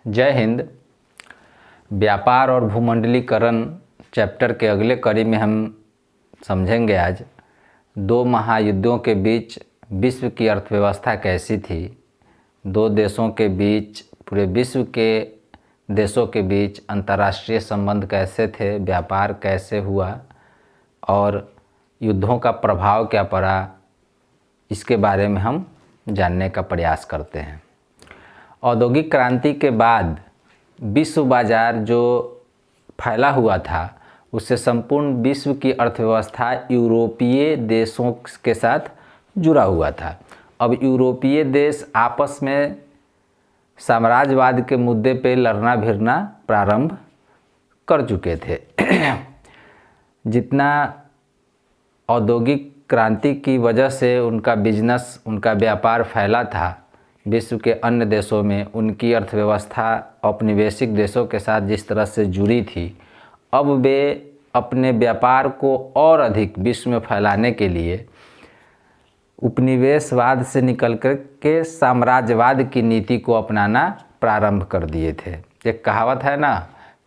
जय हिंद। व्यापार और भूमंडलीकरण चैप्टर के अगले कड़ी में हम समझेंगे आज दो महायुद्धों के बीच विश्व की अर्थव्यवस्था कैसी थी, दो देशों के बीच, पूरे विश्व के देशों के बीच अंतर्राष्ट्रीय संबंध कैसे थे, व्यापार कैसे हुआ और युद्धों का प्रभाव क्या पड़ा, इसके बारे में हम जानने का प्रयास करते हैं। औद्योगिक क्रांति के बाद विश्व बाजार जो फैला हुआ था उससे संपूर्ण विश्व की अर्थव्यवस्था यूरोपीय देशों के साथ जुड़ा हुआ था। अब यूरोपीय देश आपस में साम्राज्यवाद के मुद्दे पे लड़ना भिड़ना प्रारंभ कर चुके थे। जितना औद्योगिक क्रांति की वजह से उनका बिजनेस, उनका व्यापार फैला था विश्व के अन्य देशों में, उनकी अर्थव्यवस्था औपनिवेशिक देशों के साथ जिस तरह से जुड़ी थी, अब वे अपने व्यापार को और अधिक विश्व में फैलाने के लिए उपनिवेशवाद से निकल कर के साम्राज्यवाद की नीति को अपनाना प्रारंभ कर दिए थे। एक कहावत है ना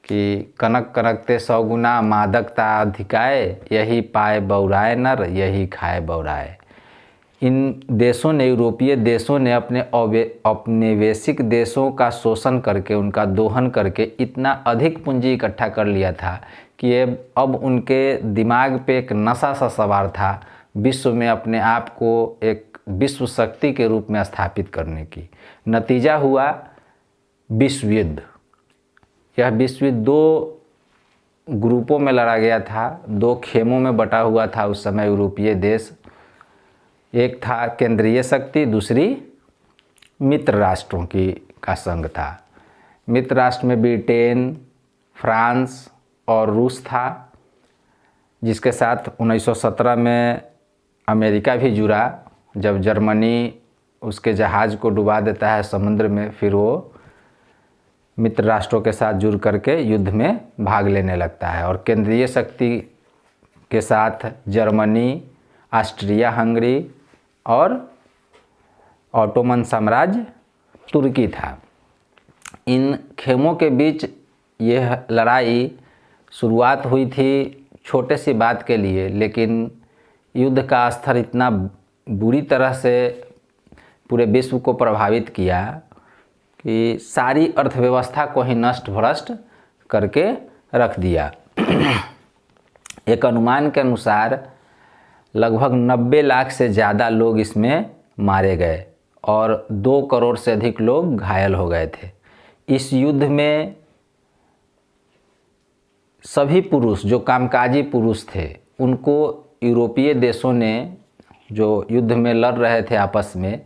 कि कनक कनकते 100 गुना मादकता अधिकाए, यही पाए बौराए नर, यही खाए बौराए। इन देशों ने, यूरोपीय देशों ने अपने औपनिवेशिक देशों का शोषण करके, उनका दोहन करके इतना अधिक पूंजी इकट्ठा कर लिया था कि अब उनके दिमाग पे एक नशा सा सवार था विश्व में अपने आप को एक विश्व शक्ति के रूप में स्थापित करने की। नतीजा हुआ विश्व युद्ध। यह विश्व युद्ध दो ग्रुपों में लड़ा गया था, दो खेमों में बटा हुआ था उस समय यूरोपीय देश। एक था केंद्रीय शक्ति, दूसरी मित्र राष्ट्रों का संघ था। मित्र राष्ट्र में ब्रिटेन, फ्रांस और रूस था, जिसके साथ 1917 में अमेरिका भी जुड़ा। जब जर्मनी उसके जहाज़ को डुबा देता है समुद्र में, फिर वो मित्र राष्ट्रों के साथ जुड़ करके युद्ध में भाग लेने लगता है। और केंद्रीय शक्ति के साथ जर्मनी, ऑस्ट्रिया हंगरी और ऑटोमन साम्राज्य तुर्की था। इन खेमों के बीच यह लड़ाई शुरुआत हुई थी छोटे सी बात के लिए, लेकिन युद्ध का स्तर इतना बुरी तरह से पूरे विश्व को प्रभावित किया कि सारी अर्थव्यवस्था को ही नष्ट भ्रष्ट करके रख दिया। एक अनुमान के अनुसार लगभग 90 लाख से ज़्यादा लोग इसमें मारे गए और 2 करोड़ से अधिक लोग घायल हो गए थे। इस युद्ध में सभी पुरुष, जो कामकाजी पुरुष थे, उनको यूरोपीय देशों ने, जो युद्ध में लड़ रहे थे आपस में,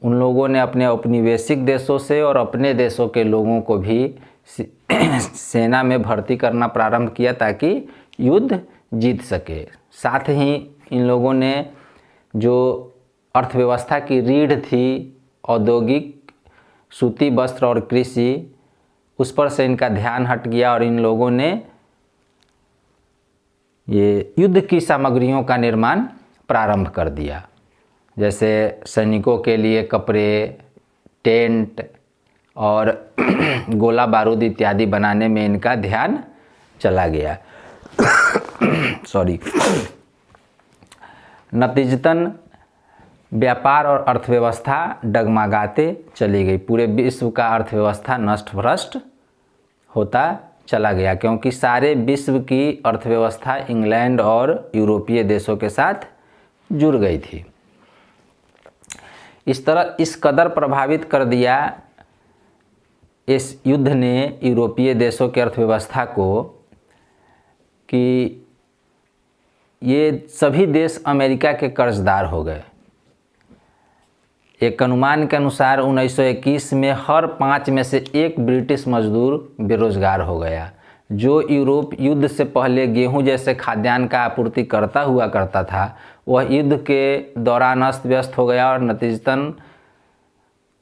उन लोगों ने अपने औपनिवेशिक देशों से और अपने देशों के लोगों को भी सेना में भर्ती करना प्रारंभ किया ताकि युद्ध जीत सके। साथ ही इन लोगों ने जो अर्थव्यवस्था की रीढ़ थी, औद्योगिक, सूती वस्त्र और कृषि, उस पर से इनका ध्यान हट गया और इन लोगों ने ये युद्ध की सामग्रियों का निर्माण प्रारंभ कर दिया। जैसे सैनिकों के लिए कपड़े, टेंट और गोला बारूद इत्यादि बनाने में इनका ध्यान चला गया। नतीजतन व्यापार और अर्थव्यवस्था डगमगाते चली गई। पूरे विश्व का अर्थव्यवस्था नष्ट भ्रष्ट होता चला गया, क्योंकि सारे विश्व की अर्थव्यवस्था इंग्लैंड और यूरोपीय देशों के साथ जुड़ गई थी। इस तरह इस कदर प्रभावित कर दिया इस युद्ध ने यूरोपीय देशों की अर्थव्यवस्था को कि ये सभी देश अमेरिका के कर्जदार हो गए। एक अनुमान के अनुसार 1921 में हर 5 में से 1 ब्रिटिश मजदूर बेरोजगार हो गया। जो यूरोप युद्ध से पहले गेहूं जैसे खाद्यान्न का आपूर्ति करता हुआ करता था, वह युद्ध के दौरान अस्त व्यस्त हो गया और नतीजतन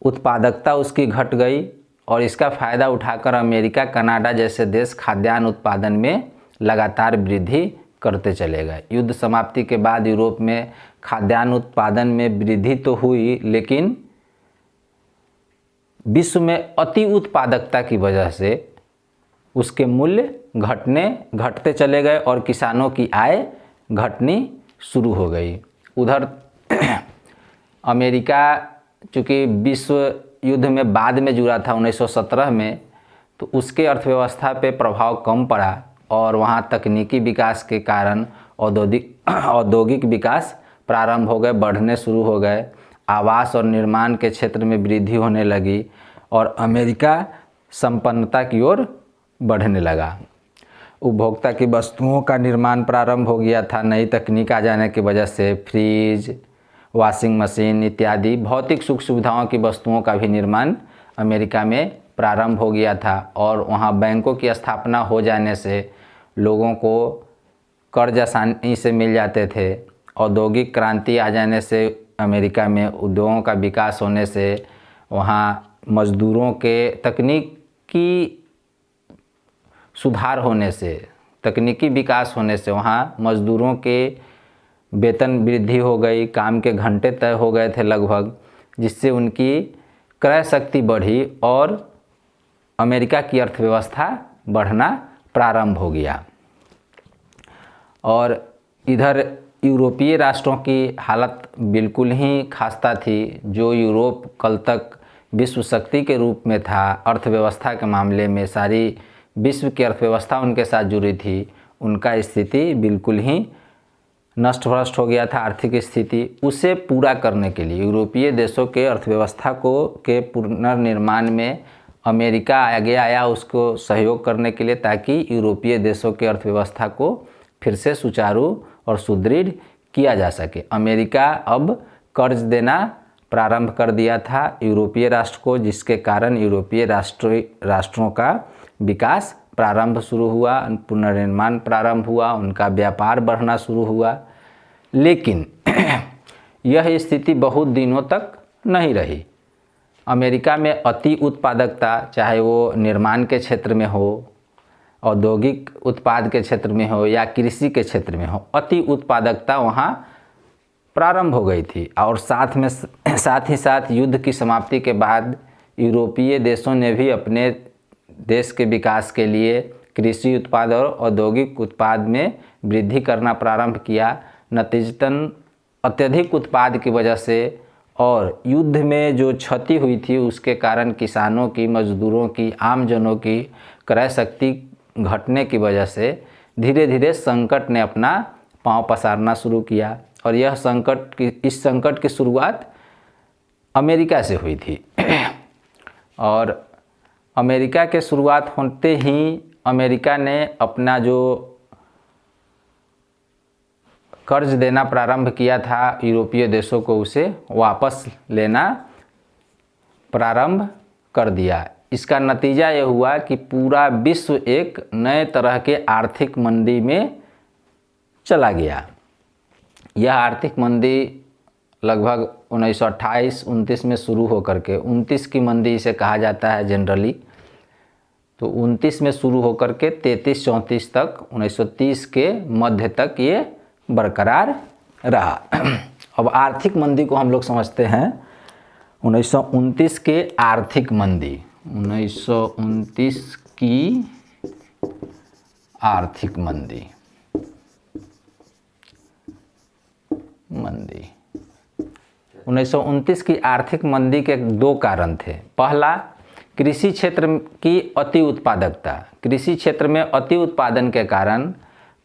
उत्पादकता उसकी घट गई। और इसका फ़ायदा उठाकर अमेरिका, कनाडा जैसे देश खाद्यान्न उत्पादन में लगातार वृद्धि करते चले गए। युद्ध समाप्ति के बाद यूरोप में खाद्यान्न उत्पादन में वृद्धि तो हुई, लेकिन विश्व में अति उत्पादकता की वजह से उसके मूल्य घटते चले गए और किसानों की आय घटनी शुरू हो गई। उधर अमेरिका चूँकि विश्व युद्ध में बाद में जुड़ा था 1917 में, तो उसके अर्थव्यवस्था पे प्रभाव कम पड़ा और वहाँ तकनीकी विकास के कारण औद्योगिक विकास प्रारंभ हो गए, बढ़ने शुरू हो गए। आवास और निर्माण के क्षेत्र में वृद्धि होने लगी और अमेरिका संपन्नता की ओर बढ़ने लगा। उपभोक्ता की वस्तुओं का निर्माण प्रारंभ हो गया था। नई तकनीक आ जाने की वजह से फ्रिज, वॉशिंग मशीन इत्यादि भौतिक सुख सुविधाओं की वस्तुओं का भी निर्माण अमेरिका में प्रारंभ हो गया था और वहाँ बैंकों की स्थापना हो जाने से लोगों को कर्ज आसानी से मिल जाते थे। औद्योगिक क्रांति आ जाने से अमेरिका में उद्योगों का विकास होने से वहाँ मजदूरों के तकनीकी सुधार होने से, तकनीकी विकास होने से वहाँ मजदूरों के वेतन वृद्धि हो गई, काम के घंटे तय हो गए थे लगभग, जिससे उनकी क्रय शक्ति बढ़ी और अमेरिका की अर्थव्यवस्था बढ़ना प्रारंभ हो गया। और इधर यूरोपीय राष्ट्रों की हालत बिल्कुल ही खस्ता थी। जो यूरोप कल तक विश्व शक्ति के रूप में था, अर्थव्यवस्था के मामले में सारी विश्व की अर्थव्यवस्था उनके साथ जुड़ी थी, उनका स्थिति बिल्कुल ही नष्ट भ्रष्ट हो गया था। आर्थिक स्थिति उसे पूरा करने के लिए यूरोपीय देशों के अर्थव्यवस्था के पुनर्निर्माण में अमेरिका आगे आया उसको सहयोग करने के लिए, ताकि यूरोपीय देशों के अर्थव्यवस्था को फिर से सुचारू और सुदृढ़ किया जा सके। अमेरिका अब कर्ज देना प्रारंभ कर दिया था यूरोपीय राष्ट्र को, जिसके कारण यूरोपीय राष्ट्रों का विकास प्रारंभ शुरू हुआ, पुनर्निर्माण प्रारंभ हुआ, उनका व्यापार बढ़ना शुरू हुआ। लेकिन यह स्थिति बहुत दिनों तक नहीं रही। अमेरिका में अति उत्पादकता, चाहे वो निर्माण के क्षेत्र में हो, औद्योगिक उत्पाद के क्षेत्र में हो या कृषि के क्षेत्र में हो, अति उत्पादकता वहाँ प्रारंभ हो गई थी। और साथ ही साथ युद्ध की समाप्ति के बाद यूरोपीय देशों ने भी अपने देश के विकास के लिए कृषि उत्पाद और औद्योगिक उत्पाद में वृद्धि करना प्रारंभ किया। नतीजतन अत्यधिक उत्पाद की वजह से और युद्ध में जो क्षति हुई थी उसके कारण किसानों की, मजदूरों की, आम जनों की क्रय शक्ति घटने की वजह से धीरे धीरे संकट ने अपना पांव पसारना शुरू किया। और इस संकट की शुरुआत अमेरिका से हुई थी। और अमेरिका के शुरुआत होते ही अमेरिका ने अपना जो कर्ज देना प्रारंभ किया था यूरोपीय देशों को, उसे वापस लेना प्रारंभ कर दिया। इसका नतीजा ये हुआ कि पूरा विश्व एक नए तरह के आर्थिक मंदी में चला गया। यह आर्थिक मंदी लगभग 1928-29 में शुरू होकर के 29 की मंदी इसे कहा जाता है जनरली, तो 29 में शुरू होकर के 33-34 तक 1930 के मध्य तक ये बरकरार रहा। अब आर्थिक मंदी को हम लोग समझते हैं 1929 के आर्थिक मंदी, 1929 की आर्थिक मंदी 1929 की आर्थिक मंदी के दो कारण थे। पहला, कृषि क्षेत्र की अति उत्पादकता। कृषि क्षेत्र में अति उत्पादन के कारण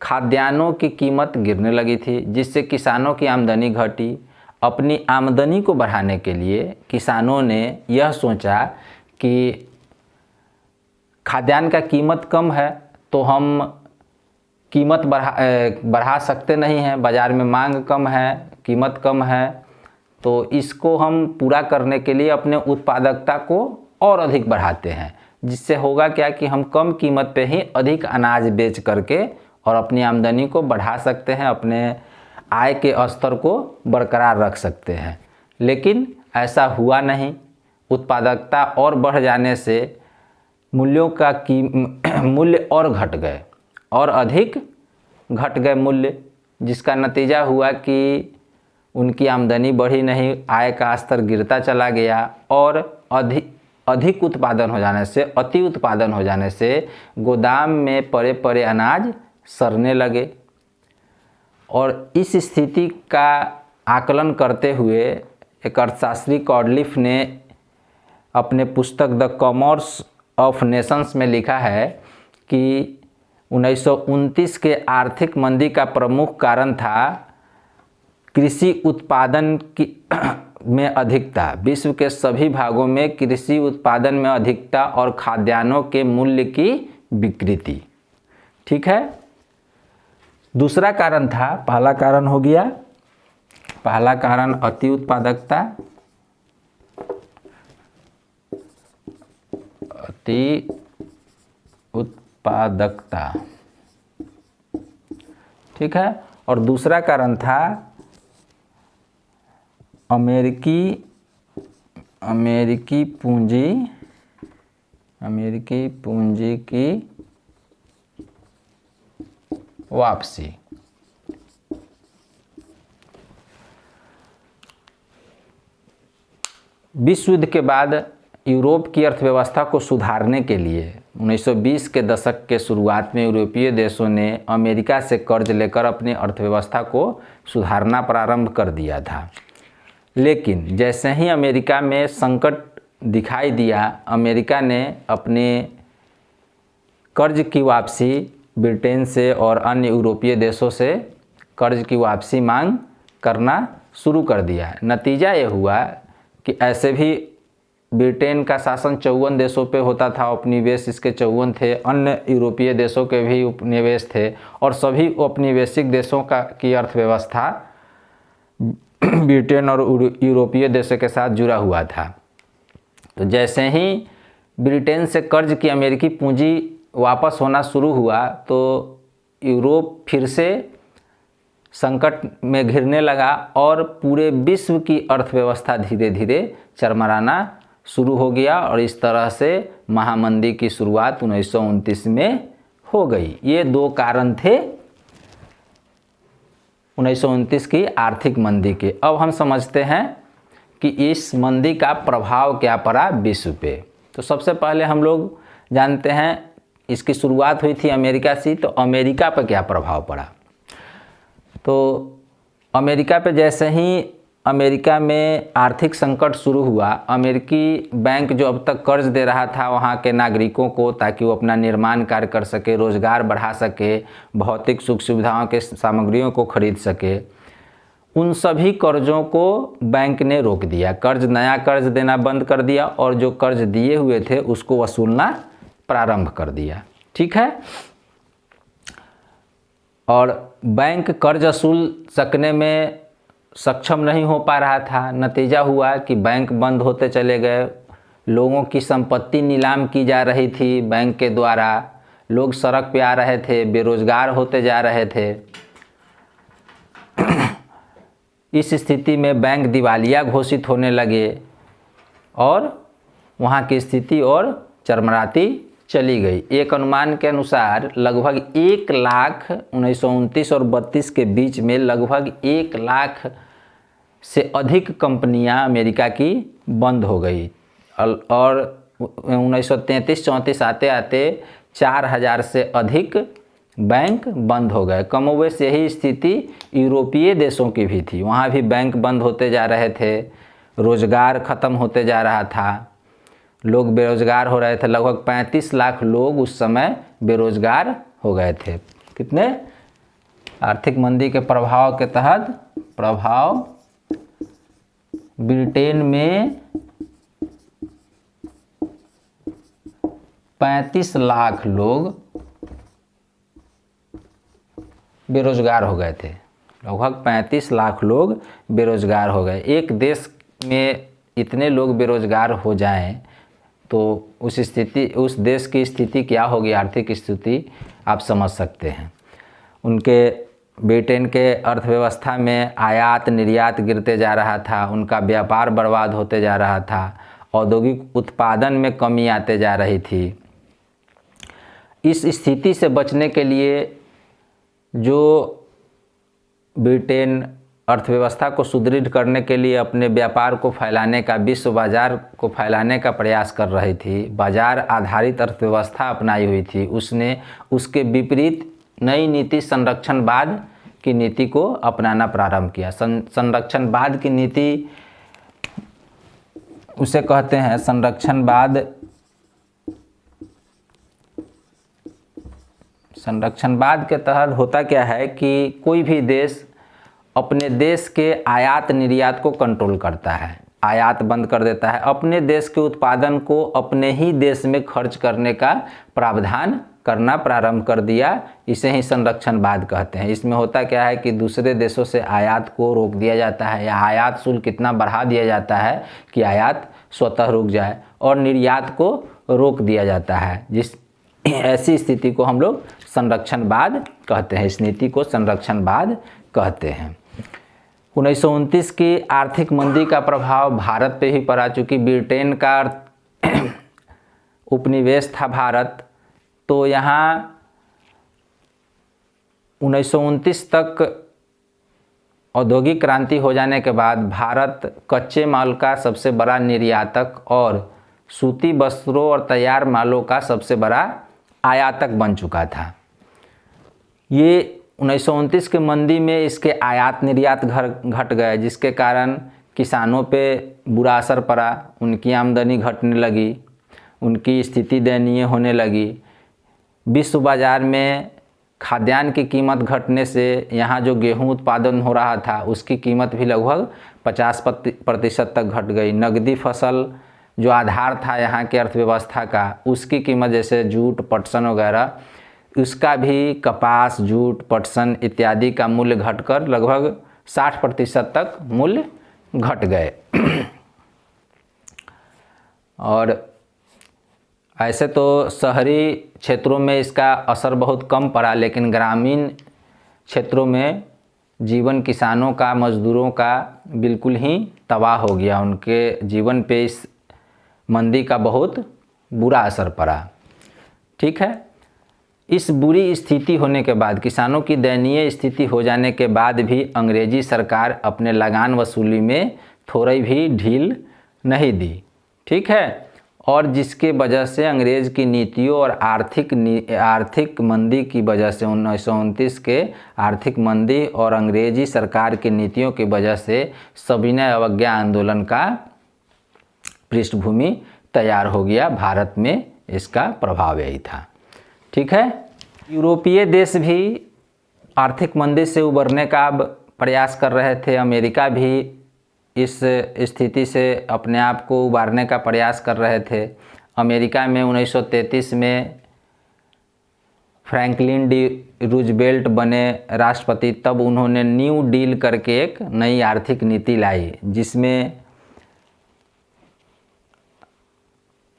खाद्यान्नों की कीमत गिरने लगी थी, जिससे किसानों की आमदनी घटी। अपनी आमदनी को बढ़ाने के लिए किसानों ने यह सोचा कि खाद्यान्न का कीमत कम है तो हम कीमत बढ़ा सकते नहीं हैं, बाज़ार में मांग कम है, कीमत कम है, तो इसको हम पूरा करने के लिए अपने उत्पादकता को और अधिक बढ़ाते हैं, जिससे होगा क्या कि हम कम कीमत पे ही अधिक अनाज बेच करके और अपनी आमदनी को बढ़ा सकते हैं, अपने आय के स्तर को बरकरार रख सकते हैं। लेकिन ऐसा हुआ नहीं। उत्पादकता और बढ़ जाने से मूल्य और घट गए और अधिक घट गए मूल्य, जिसका नतीजा हुआ कि उनकी आमदनी बढ़ी नहीं, आय का स्तर गिरता चला गया और अधिक उत्पादन हो जाने से, अति उत्पादन हो जाने से गोदाम में पड़े पड़े अनाज सड़ने लगे। और इस स्थिति का आकलन करते हुए एक अर्थशास्त्री कॉडलिफ ने अपने पुस्तक द कॉमर्स ऑफ नेशंस में लिखा है कि 1929 के आर्थिक मंदी का प्रमुख कारण था कृषि उत्पादन की में अधिकता। विश्व के सभी भागों में कृषि उत्पादन में अधिकता और खाद्यान्नों के मूल्य की विकृति। ठीक है। दूसरा कारण था, पहला कारण हो गया, पहला कारण अति उत्पादकता, अति उत्पादकता। ठीक है। और दूसरा कारण था अमेरिकी पूंजी की वापसी। विश्व युद्ध के बाद यूरोप की अर्थव्यवस्था को सुधारने के लिए 1920 के दशक के शुरुआत में यूरोपीय देशों ने अमेरिका से कर्ज लेकर अपनी अर्थव्यवस्था को सुधारना प्रारंभ कर दिया था। लेकिन जैसे ही अमेरिका में संकट दिखाई दिया, अमेरिका ने अपने कर्ज की वापसी ब्रिटेन से और अन्य यूरोपीय देशों से कर्ज की वापसी मांग करना शुरू कर दिया। नतीजा ये हुआ कि ऐसे भी ब्रिटेन का शासन 54 देशों पे होता था, उपनिवेश इसके 54 थे, अन्य यूरोपीय देशों के भी उपनिवेश थे और सभी औपनिवेशिक देशों की अर्थव्यवस्था ब्रिटेन और यूरोपीय देशों के साथ जुड़ा हुआ था। तो जैसे ही ब्रिटेन से कर्ज की अमेरिकी पूंजी वापस होना शुरू हुआ तो यूरोप फिर से संकट में घिरने लगा और पूरे विश्व की अर्थव्यवस्था धीरे धीरे चरमराना शुरू हो गया और इस तरह से महामंदी की शुरुआत 1929 में हो गई। ये दो कारण थे 1929 की आर्थिक मंदी के। अब हम समझते हैं कि इस मंदी का प्रभाव क्या पड़ा विश्व पे। तो सबसे पहले हम लोग जानते हैं इसकी शुरुआत हुई थी अमेरिका से, तो अमेरिका पर क्या प्रभाव पड़ा। तो अमेरिका पे जैसे ही अमेरिका में आर्थिक संकट शुरू हुआ, अमेरिकी बैंक जो अब तक कर्ज दे रहा था वहाँ के नागरिकों को ताकि वो अपना निर्माण कार्य कर सके, रोजगार बढ़ा सके, भौतिक सुख सुविधाओं के सामग्रियों को खरीद सके, उन सभी कर्जों को बैंक ने रोक दिया। नया कर्ज देना बंद कर दिया और जो कर्ज दिए हुए थे उसको वसूलना प्रारंभ कर दिया। ठीक है। और बैंक कर्ज वसूल सकने में सक्षम नहीं हो पा रहा था। नतीजा हुआ कि बैंक बंद होते चले गए, लोगों की संपत्ति नीलाम की जा रही थी बैंक के द्वारा, लोग सड़क पे आ रहे थे, बेरोजगार होते जा रहे थे। इस स्थिति में बैंक दिवालिया घोषित होने लगे और वहाँ की स्थिति और चरमराती चली गई। एक अनुमान के अनुसार लगभग 1 लाख 1929 और 32 के बीच में लगभग 1 लाख से अधिक कंपनियां अमेरिका की बंद हो गई और 1933-34 आते आते 4000 से अधिक बैंक बंद हो गए। कमोबेश यही स्थिति यूरोपीय देशों की भी थी। वहाँ भी बैंक बंद होते जा रहे थे, रोजगार ख़त्म होते जा रहा था, लोग बेरोजगार हो रहे थे। लगभग 35 लाख लोग उस समय बेरोजगार हो गए थे। कितने? आर्थिक मंदी के प्रभाव के तहत प्रभाव ब्रिटेन में 35 लाख लोग बेरोजगार हो गए थे। लगभग 35 लाख लोग बेरोजगार हो गए। एक देश में इतने लोग बेरोजगार हो जाएं तो उस देश की स्थिति क्या होगी, आर्थिक स्थिति आप समझ सकते हैं। उनके ब्रिटेन के अर्थव्यवस्था में आयात निर्यात गिरते जा रहा था, उनका व्यापार बर्बाद होते जा रहा था, औद्योगिक उत्पादन में कमी आते जा रही थी। इस स्थिति से बचने के लिए जो ब्रिटेन अर्थव्यवस्था को सुदृढ़ करने के लिए अपने व्यापार को फैलाने का, विश्व बाजार को फैलाने का प्रयास कर रही थी, बाजार आधारित अर्थव्यवस्था अपनाई हुई थी, उसने उसके विपरीत नई नीति संरक्षणवाद की नीति को अपनाना प्रारंभ किया। संरक्षणवाद की नीति उसे कहते हैं संरक्षणवाद के तहत होता क्या है कि कोई भी देश अपने देश के आयात निर्यात को कंट्रोल करता है, आयात बंद कर देता है, अपने देश के उत्पादन को अपने ही देश में खर्च करने का प्रावधान करना प्रारंभ कर दिया। इसे ही संरक्षणवाद कहते हैं। इसमें होता क्या है कि दूसरे देशों से आयात को रोक दिया जाता है या आयात शुल्क इतना बढ़ा दिया जाता है कि आयात स्वतः रुक जाए और निर्यात को रोक दिया जाता है। ऐसी स्थिति को हम लोग संरक्षणवाद कहते हैं। इस नीति को संरक्षणवाद कहते हैं। 1929 की आर्थिक मंदी का प्रभाव भारत पे ही पड़ा, चूँकि ब्रिटेन का उपनिवेश था भारत, तो यहाँ 1929 तक औद्योगिक क्रांति हो जाने के बाद भारत कच्चे माल का सबसे बड़ा निर्यातक और सूती वस्त्रों और तैयार मालों का सबसे बड़ा आयातक बन चुका था। ये 1929 के मंदी में इसके आयात निर्यात घट गए, जिसके कारण किसानों पे बुरा असर पड़ा, उनकी आमदनी घटने लगी, उनकी स्थिति दयनीय होने लगी। विश्व बाजार में खाद्यान्न की कीमत घटने से यहाँ जो गेहूं उत्पादन हो रहा था उसकी कीमत भी लगभग 50% तक घट गई। नकदी फसल जो आधार था यहाँ के अर्थव्यवस्था का, उसकी कीमत जैसे जूट, पटसन वगैरह, उसका भी कपास, जूट, पटसन इत्यादि का मूल्य घटकर लगभग 60% तक मूल्य घट गए। और ऐसे तो शहरी क्षेत्रों में इसका असर बहुत कम पड़ा, लेकिन ग्रामीण क्षेत्रों में जीवन किसानों का, मजदूरों का बिल्कुल ही तबाह हो गया। उनके जीवन पे इस मंदी का बहुत बुरा असर पड़ा। ठीक है। इस बुरी स्थिति होने के बाद, किसानों की दयनीय स्थिति हो जाने के बाद भी अंग्रेजी सरकार अपने लगान वसूली में थोड़ी भी ढील नहीं दी। ठीक है। और जिसके वजह से अंग्रेज़ की नीतियों और आर्थिक मंदी की वजह से 1929 के आर्थिक मंदी और अंग्रेजी सरकार की नीतियों की वजह से सविनय अवज्ञा आंदोलन का पृष्ठभूमि तैयार हो गया। भारत में इसका प्रभाव यही था। ठीक है। यूरोपीय देश भी आर्थिक मंदी से उबरने का अब प्रयास कर रहे थे। अमेरिका भी इस स्थिति से अपने आप को उबारने का प्रयास कर रहे थे। अमेरिका में 1933 में फ्रैंकलिन डी रूजवेल्ट बने राष्ट्रपति, तब उन्होंने न्यू डील करके एक नई आर्थिक नीति लाई, जिसमें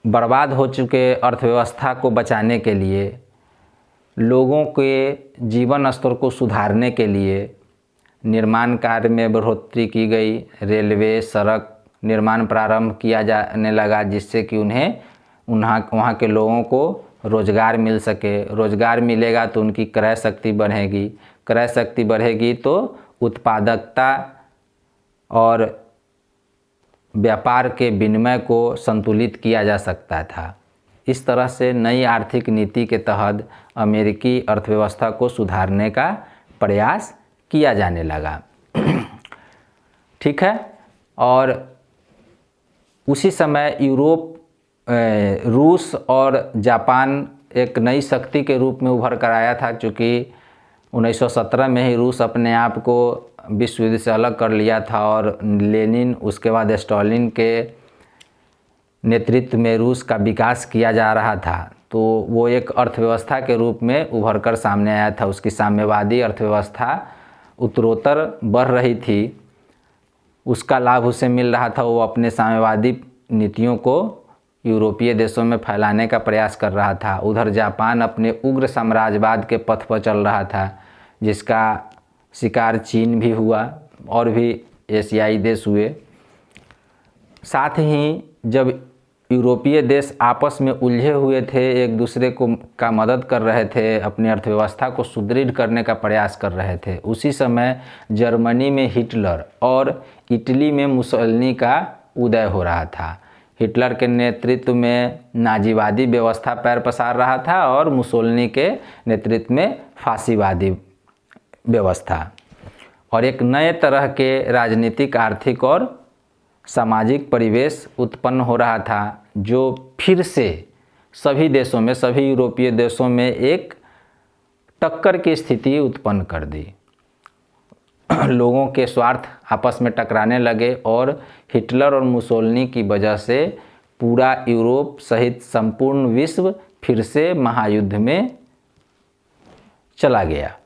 बर्बाद हो चुके अर्थव्यवस्था को बचाने के लिए, लोगों के जीवन स्तर को सुधारने के लिए निर्माण कार्य में बढ़ोतरी की गई। रेलवे, सड़क निर्माण प्रारंभ किया जाने लगा, जिससे कि उन्हें वहाँ के लोगों को रोज़गार मिल सके। रोज़गार मिलेगा तो उनकी क्रय शक्ति बढ़ेगी, क्रय शक्ति बढ़ेगी तो उत्पादकता और व्यापार के विनिमय को संतुलित किया जा सकता था। इस तरह से नई आर्थिक नीति के तहत अमेरिकी अर्थव्यवस्था को सुधारने का प्रयास किया जाने लगा। ठीक है। और उसी समय रूस और जापान एक नई शक्ति के रूप में उभर कर आया था, क्योंकि 1917 में ही रूस अपने आप को विश्व युद्ध से अलग कर लिया था और लेनिन, उसके बाद स्टालिन के नेतृत्व में रूस का विकास किया जा रहा था। तो वो एक अर्थव्यवस्था के रूप में उभर कर सामने आया था। उसकी साम्यवादी अर्थव्यवस्था उत्तरोत्तर बढ़ रही थी, उसका लाभ उसे मिल रहा था। वो अपने साम्यवादी नीतियों को यूरोपीय देशों में फैलाने का प्रयास कर रहा था। उधर जापान अपने उग्र साम्राज्यवाद के पथ पर चल रहा था, जिसका शिकार चीन भी हुआ और भी एशियाई देश हुए। साथ ही जब यूरोपीय देश आपस में उलझे हुए थे, एक दूसरे को का मदद कर रहे थे, अपनी अर्थव्यवस्था को सुदृढ़ करने का प्रयास कर रहे थे। उसी समय जर्मनी में हिटलर और इटली में मुसोलिनी का उदय हो रहा था। हिटलर के नेतृत्व में नाजीवादी व्यवस्था पैर पसार रहा था और मुसोलिनी के नेतृत्व में फांसीवादी व्यवस्था, और एक नए तरह के राजनीतिक, आर्थिक और सामाजिक परिवेश उत्पन्न हो रहा था, जो फिर से सभी देशों में, सभी यूरोपीय देशों में एक टक्कर की स्थिति उत्पन्न कर दी। लोगों के स्वार्थ आपस में टकराने लगे और हिटलर और मुसोलिनी की वजह से पूरा यूरोप सहित संपूर्ण विश्व फिर से महायुद्ध में चला गया।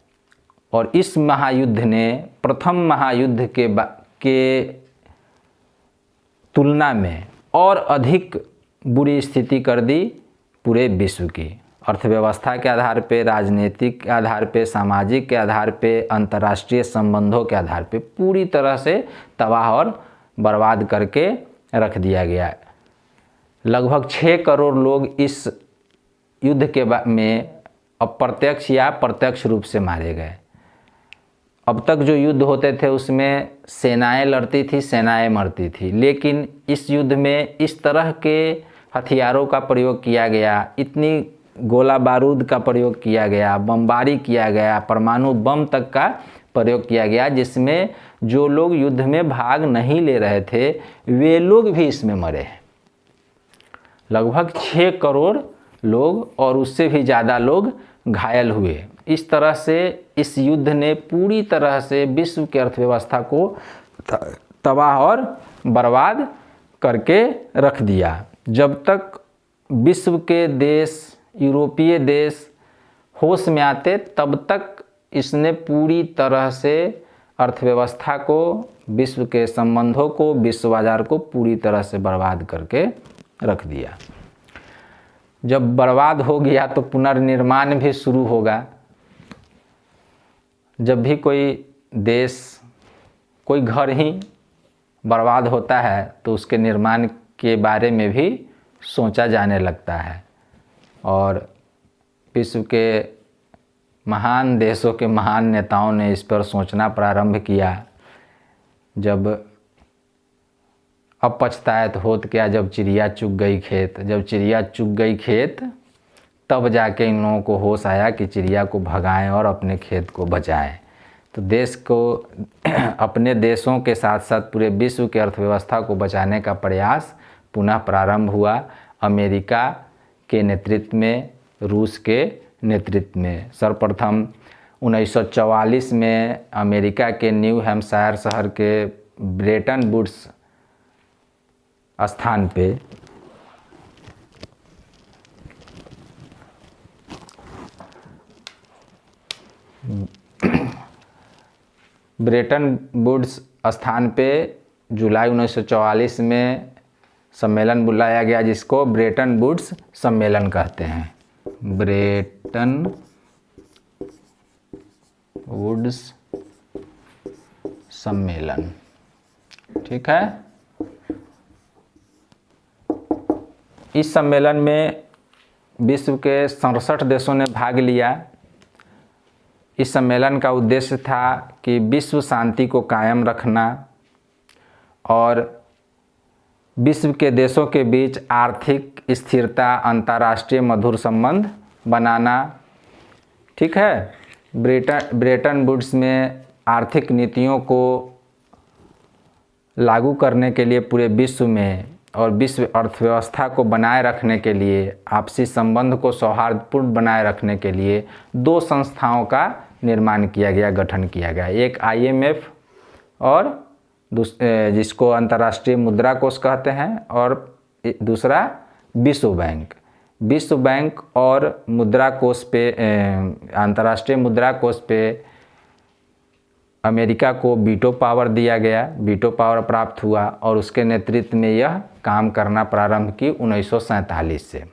और इस महायुद्ध ने प्रथम महायुद्ध के तुलना में और अधिक बुरी स्थिति कर दी पूरे विश्व की। अर्थव्यवस्था के आधार पे, राजनीतिक के आधार पे, सामाजिक के आधार पे, अंतर्राष्ट्रीय संबंधों के आधार पे पूरी तरह से तबाह और बर्बाद करके रख दिया गया। लगभग 6 करोड़ लोग इस युद्ध के में अप्रत्यक्ष या प्रत्यक्ष रूप से मारे गए। अब तक जो युद्ध होते थे उसमें सेनाएं लड़ती थी, सेनाएं मरती थी, लेकिन इस युद्ध में इस तरह के हथियारों का प्रयोग किया गया, इतनी गोला बारूद का प्रयोग किया गया, बमबारी किया गया, परमाणु बम तक का प्रयोग किया गया, जिसमें जो लोग युद्ध में भाग नहीं ले रहे थे वे लोग भी इसमें मरे हैं। लगभग 6 करोड़ लोग और उससे भी ज़्यादा लोग घायल हुए। इस तरह से इस युद्ध ने पूरी तरह से विश्व की अर्थव्यवस्था को तबाह और बर्बाद करके रख दिया। जब तक विश्व के देश, यूरोपीय देश होश में आते तब तक इसने पूरी तरह से अर्थव्यवस्था को, विश्व के संबंधों को, विश्व बाजार को पूरी तरह से बर्बाद करके रख दिया। जब बर्बाद हो गया तो पुनर्निर्माण भी शुरू होगा। जब भी कोई देश, कोई घर ही बर्बाद होता है तो उसके निर्माण के बारे में भी सोचा जाने लगता है, और विश्व के महान देशों के महान नेताओं ने इस पर सोचना प्रारंभ किया। जब अब पछताए होत क्या, जब चिड़िया चुग गई खेत। जब चिड़िया चुग गई खेत तब जाके इन लोगों को होश आया कि चिड़िया को भगाएं और अपने खेत को बचाएं। तो देश को, अपने देशों के साथ साथ पूरे विश्व की अर्थव्यवस्था को बचाने का प्रयास पुनः प्रारंभ हुआ। अमेरिका के नेतृत्व में, रूस के नेतृत्व में। सर्वप्रथम 1944 में अमेरिका के न्यू हैम्पशायर शहर के ब्रेटन वुड्स स्थान पे जुलाई 1944 में सम्मेलन बुलाया गया, जिसको ब्रेटन वुड्स सम्मेलन कहते हैं। ब्रेटन वुड्स सम्मेलन, ठीक है। इस सम्मेलन में विश्व के 67 देशों ने भाग लिया। इस सम्मेलन का उद्देश्य था कि विश्व शांति को कायम रखना और विश्व के देशों के बीच आर्थिक स्थिरता, अंतर्राष्ट्रीय मधुर संबंध बनाना, ठीक है। ब्रेटन वुड्स में आर्थिक नीतियों को लागू करने के लिए पूरे विश्व में और विश्व अर्थव्यवस्था को बनाए रखने के लिए, आपसी संबंध को सौहार्दपूर्ण बनाए रखने के लिए 2 संस्थाओं का निर्माण किया गया, गठन किया गया। एक IMF और जिसको अंतर्राष्ट्रीय मुद्रा कोष कहते हैं, और दूसरा विश्व बैंक। विश्व बैंक और मुद्रा कोष पे, अंतर्राष्ट्रीय मुद्रा कोष पे अमेरिका को वीटो पावर दिया गया, वीटो पावर प्राप्त हुआ और उसके नेतृत्व में यह काम करना प्रारंभ की 1947 से।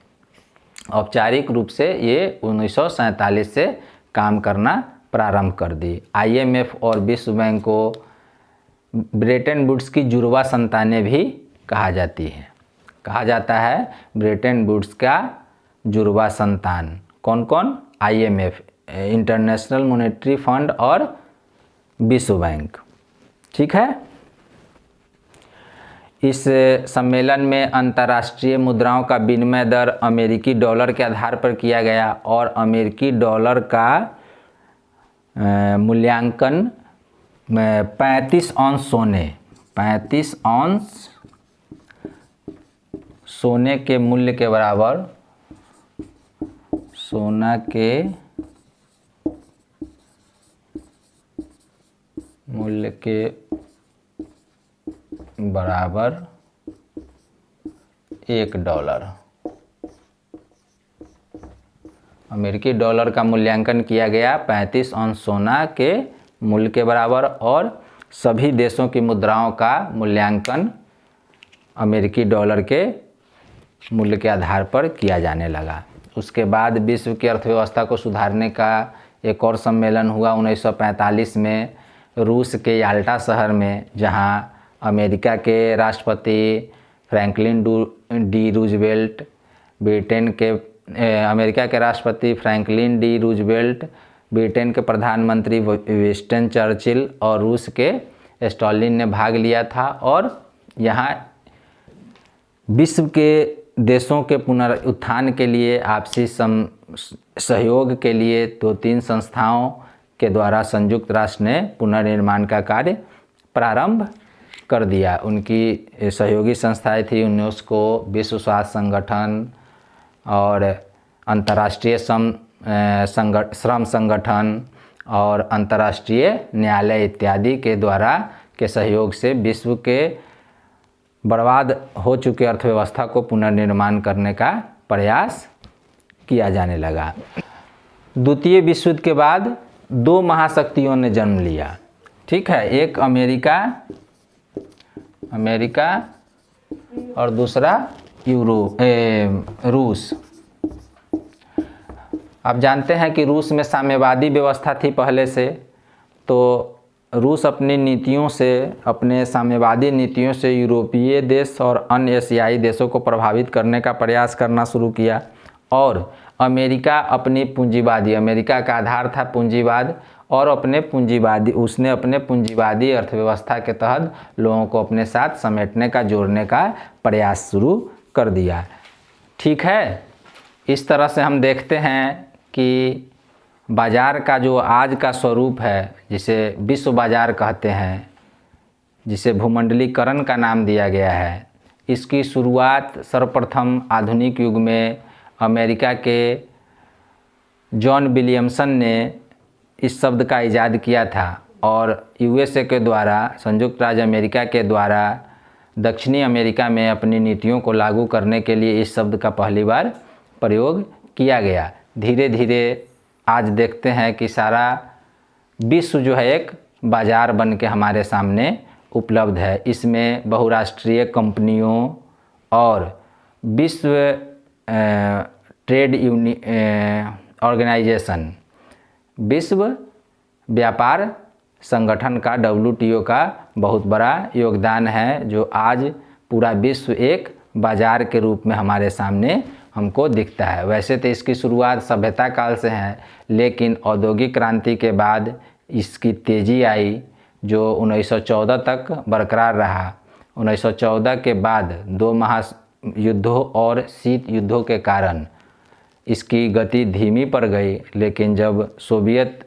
औपचारिक रूप से ये 1947 से काम करना प्रारंभ कर दी। IMF और विश्व बैंक को ब्रेटन वुड्स की जुड़वा संतानें भी कहा जाती हैं। कहा जाता है ब्रेटन वुड्स का जुड़वा संतान। कौन कौन? IMF, इंटरनेशनल मॉनेटरी फंड और विश्व बैंक। ठीक है। इस सम्मेलन में अंतर्राष्ट्रीय मुद्राओं का विनिमय दर अमेरिकी डॉलर के आधार पर किया गया और अमेरिकी डॉलर का मूल्यांकन 35 औंस सोने, 35 औंस सोने के मूल्य के बराबर, सोना के मूल्य के बराबर $1। अमेरिकी डॉलर का मूल्यांकन किया गया 35 औंस सोना के मूल्य के बराबर और सभी देशों की मुद्राओं का मूल्यांकन अमेरिकी डॉलर के मूल्य के आधार पर किया जाने लगा। उसके बाद विश्व की अर्थव्यवस्था को सुधारने का एक और सम्मेलन हुआ 1945 में रूस के याल्टा शहर में, जहां अमेरिका के राष्ट्रपति फ्रैंकलिन डी रूजवेल्ट, अमेरिका के राष्ट्रपति फ्रैंकलिन डी रूजवेल्ट, ब्रिटेन के प्रधानमंत्री विंस्टन चर्चिल और रूस के स्टालिन ने भाग लिया था। और यहाँ विश्व के देशों के पुनरुत्थान के लिए, आपसी सहयोग के लिए 2-3 संस्थाओं के द्वारा संयुक्त राष्ट्र ने पुनर्निर्माण का कार्य प्रारंभ कर दिया। उनकी सहयोगी संस्थाएं थी यूनेस्को, विश्व स्वास्थ्य संगठन और अंतर्राष्ट्रीय श्रम संगठन और अंतर्राष्ट्रीय न्यायालय इत्यादि के द्वारा के सहयोग से विश्व के बर्बाद हो चुके अर्थव्यवस्था को पुनर्निर्माण करने का प्रयास किया जाने लगा। द्वितीय विश्व युद्ध के बाद 2 महाशक्तियों ने जन्म लिया। ठीक है, एक अमेरिका और दूसरा रूस। आप जानते हैं कि रूस में साम्यवादी व्यवस्था थी पहले से, तो रूस अपनी नीतियों से, अपने साम्यवादी नीतियों से यूरोपीय देश और अन्य एशियाई देशों को प्रभावित करने का प्रयास करना शुरू किया। और अमेरिका अपनी पूंजीवादी, अमेरिका का आधार था पूंजीवाद, और उसने अपने पूंजीवादी अर्थव्यवस्था के तहत लोगों को अपने साथ समेटने का, जोड़ने का प्रयास शुरू कर दिया। ठीक है, इस तरह से हम देखते हैं कि बाज़ार का जो आज का स्वरूप है, जिसे विश्व बाज़ार कहते हैं, जिसे भूमंडलीकरण का नाम दिया गया है, इसकी शुरुआत सर्वप्रथम आधुनिक युग में अमेरिका के जॉन विलियमसन ने इस शब्द का इजाद किया था और USA के द्वारा, संयुक्त राज्य अमेरिका के द्वारा दक्षिणी अमेरिका में अपनी नीतियों को लागू करने के लिए इस शब्द का पहली बार प्रयोग किया गया। धीरे धीरे आज देखते हैं कि सारा विश्व जो है एक बाज़ार बन के हमारे सामने उपलब्ध है। इसमें बहुराष्ट्रीय कंपनियों और विश्व ट्रेड ऑर्गेनाइजेशन, विश्व व्यापार संगठन का, WTO का बहुत बड़ा योगदान है, जो आज पूरा विश्व एक बाज़ार के रूप में हमारे सामने हमको दिखता है। वैसे तो इसकी शुरुआत सभ्यता काल से है, लेकिन औद्योगिक क्रांति के बाद इसकी तेज़ी आई, जो 1914 तक बरकरार रहा। 1914 के बाद 2 महायुद्धों और शीत युद्धों के कारण इसकी गति धीमी पड़ गई, लेकिन जब सोवियत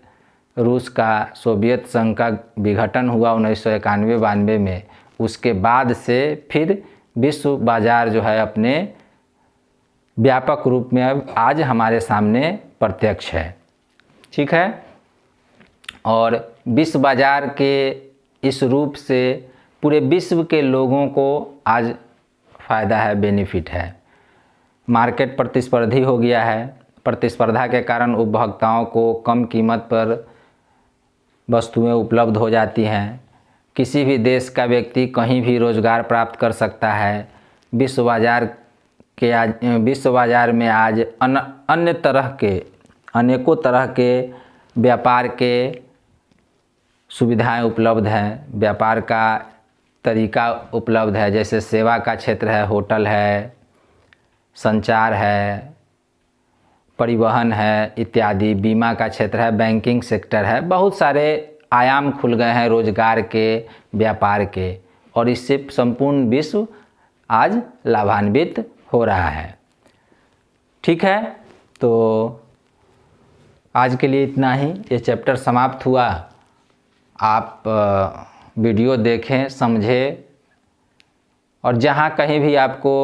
संघ का विघटन हुआ 1991-92 में, उसके बाद से फिर विश्व बाज़ार जो है अपने व्यापक रूप में अब आज हमारे सामने प्रत्यक्ष है। ठीक है, और विश्व बाज़ार के इस रूप से पूरे विश्व के लोगों को आज फ़ायदा है, बेनिफिट है। मार्केट प्रतिस्पर्धी हो गया है। प्रतिस्पर्धा के कारण उपभोक्ताओं को कम कीमत पर वस्तुएं उपलब्ध हो जाती हैं। किसी भी देश का व्यक्ति कहीं भी रोज़गार प्राप्त कर सकता है। विश्व बाज़ार में आज अनेकों तरह के व्यापार के सुविधाएं उपलब्ध हैं। व्यापार का तरीका उपलब्ध है, जैसे सेवा का क्षेत्र है, होटल है, संचार है, परिवहन है इत्यादि, बीमा का क्षेत्र है, बैंकिंग सेक्टर है। बहुत सारे आयाम खुल गए हैं रोजगार के, व्यापार के, और इससे संपूर्ण विश्व आज लाभान्वित हो रहा है। ठीक है, तो आज के लिए इतना ही। ये चैप्टर समाप्त हुआ। आप वीडियो देखें, समझें, और जहाँ कहीं भी आपको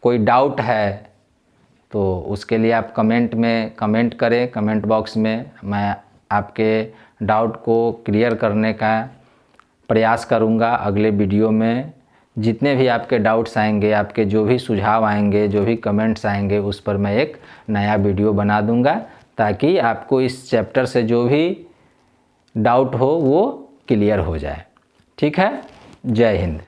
कोई डाउट है तो उसके लिए आप कमेंट में कमेंट करें, कमेंट बॉक्स में। मैं आपके डाउट को क्लियर करने का प्रयास करूँगा। अगले वीडियो में जितने भी आपके डाउट्स आएंगे, आपके जो भी सुझाव आएंगे, जो भी कमेंट्स आएंगे, उस पर मैं एक नया वीडियो बना दूँगा, ताकि आपको इस चैप्टर से जो भी डाउट हो वो क्लियर हो जाए। ठीक है, जय हिंद।